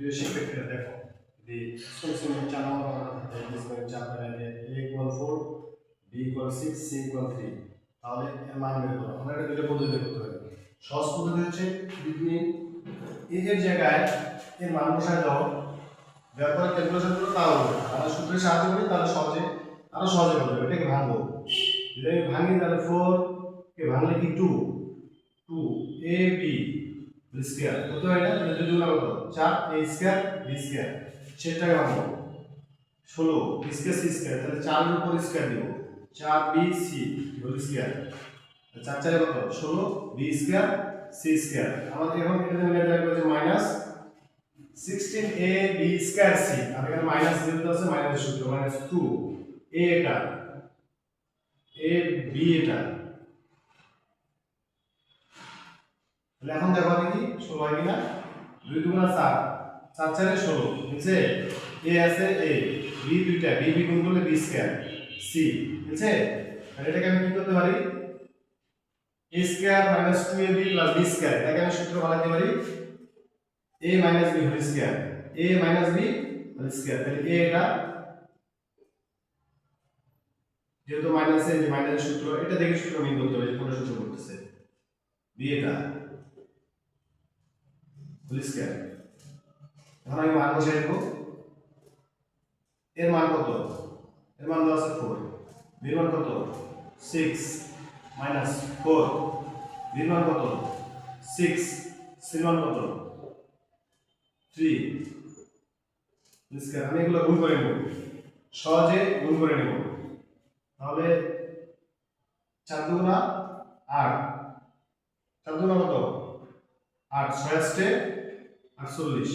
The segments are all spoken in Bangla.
প্রিয় শিক্ষার্থীরা দেখো যদি সবসময় 4 নম্বর থাকে ডিসপ্লে চাপ থাকে a = 4 b = 6 c = 3 তাহলে এর মান বের করো। আমরা এটা দুটো পদ্ধতি করতে পারি। সহজ পদ্ধতি হচ্ছে তুমি a এর জায়গায় এর মান বসায় দাও, দেওয়ার পরে ক্যালকুলেশন করো, তাও হবে। আমরা সূত্রের সাহায্যে করি তাহলে আরো সহজে হবে। এটাকে ভাঙবো, যদি আমি ভাঙি তাহলে 4 কে ভাঙলে কি 2 ab স্কয়ার কত হয় না, তাহলে দুই গুণ কত 4 a স্কয়ার b স্কয়ার, সেটাকে ভাঙবো 16 b স্কয়ার c স্কয়ার, তাহলে 4 এর উপর স্কয়ার দিব 4b c হোল স্কয়ার, 4 4 কত 16 b স্কয়ার c স্কয়ার। আমাদের এখন এটা মিলে রাখবো যে minus 16a b square c, আর এখানে মাইনাস যেহেতু আছে মাইনাস সূত্র মাইনাস 2 a এটা a b এটা, তাহলে এখন দেখো দেখি 16 হয় কিনা, 2 2 4 4 4 16 বুঝছে, a আছে a b দুইটা b গুণ করলে b স্কয়ার c বুঝছে। তাহলে এটাকে আমি কি করতে পারি, a square minus 2ab plus b square, এটাকে আমি সূত্র বানাতে পারি a minus b whole square, a minus b whole square. তাহলে a এটা যেহেতু মাইনাস এ মাইনাস সূত্র, এটা দেখে সূত্র মিল করতে হবে যে কোন সূত্র করতেছে, b এটা হোল স্কয়ার। এখন আমি মান বসাই দেব, এর মান কত, এর মান দেওয়া আছে 4, b এর মান কত 6 মাইনাস 4, b এর মান কত 6, c এর মান কত 3 স্কয়ার। আমি এগুলো গুণ করে নেব, সহজে গুণ করে নেব। তাহলে 4 দুগুণা 8, 4 দুগুণা কত 8, 6 আসছে 48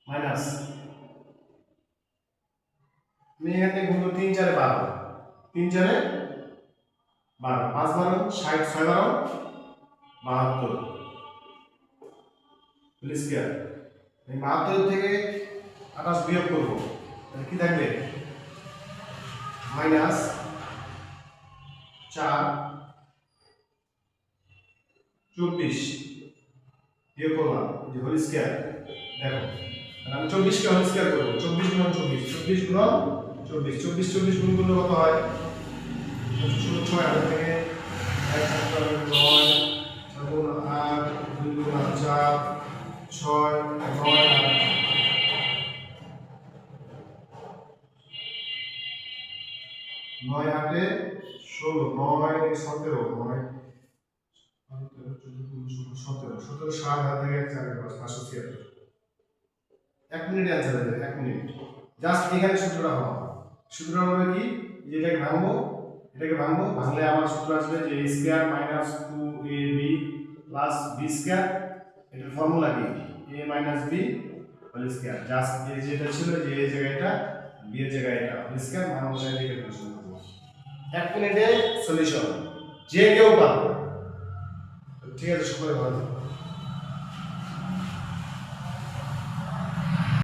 মাইনাস, আমি এখানে গুণ 3 4 12, 3 4 12, 5 12 60, 6 12 72 হোল স্কয়ার। এই 72 থেকে 28 বিয়োগ করব, তাহলে কি থাকবে মাইনাস 4 24 বিয়োগ করলাম যে হোল স্কয়ার। দেখো আমি 24 কে হোল স্কয়ার করব, 24 গুণ 24, 24 গুণ 24, 24 24 গুণ করলে কত হয় 6 আর থেকে 1 7 9 6 গুণ 8 2 গুণ 4 6 9 9 8 16 9 17 9 17 7 হাত থেকে 4 576, 1 মিনিটে অ্যান্সার হয়ে যাবে, 1 মিনিট জাস্ট এখানে সূত্রটা হবে। সূত্রটা হবে কি, এটাকে ভাঙবো, ভাঙলে আমার সূত্র আসবে যে a square minus 2ab plus b square, এটার ফর্মুলা কি a minus b whole square, just এই যেটা ছিল যে এই জায়গাটা b এর জায়গায় এটা হোল স্কয়ার, মান বসাই দিয়ে ক্যালকুলেশন করব। 1 মিনিটে সলিউশন, যে কেউ পারবে। ঠিক আছে, সকলে ভালো।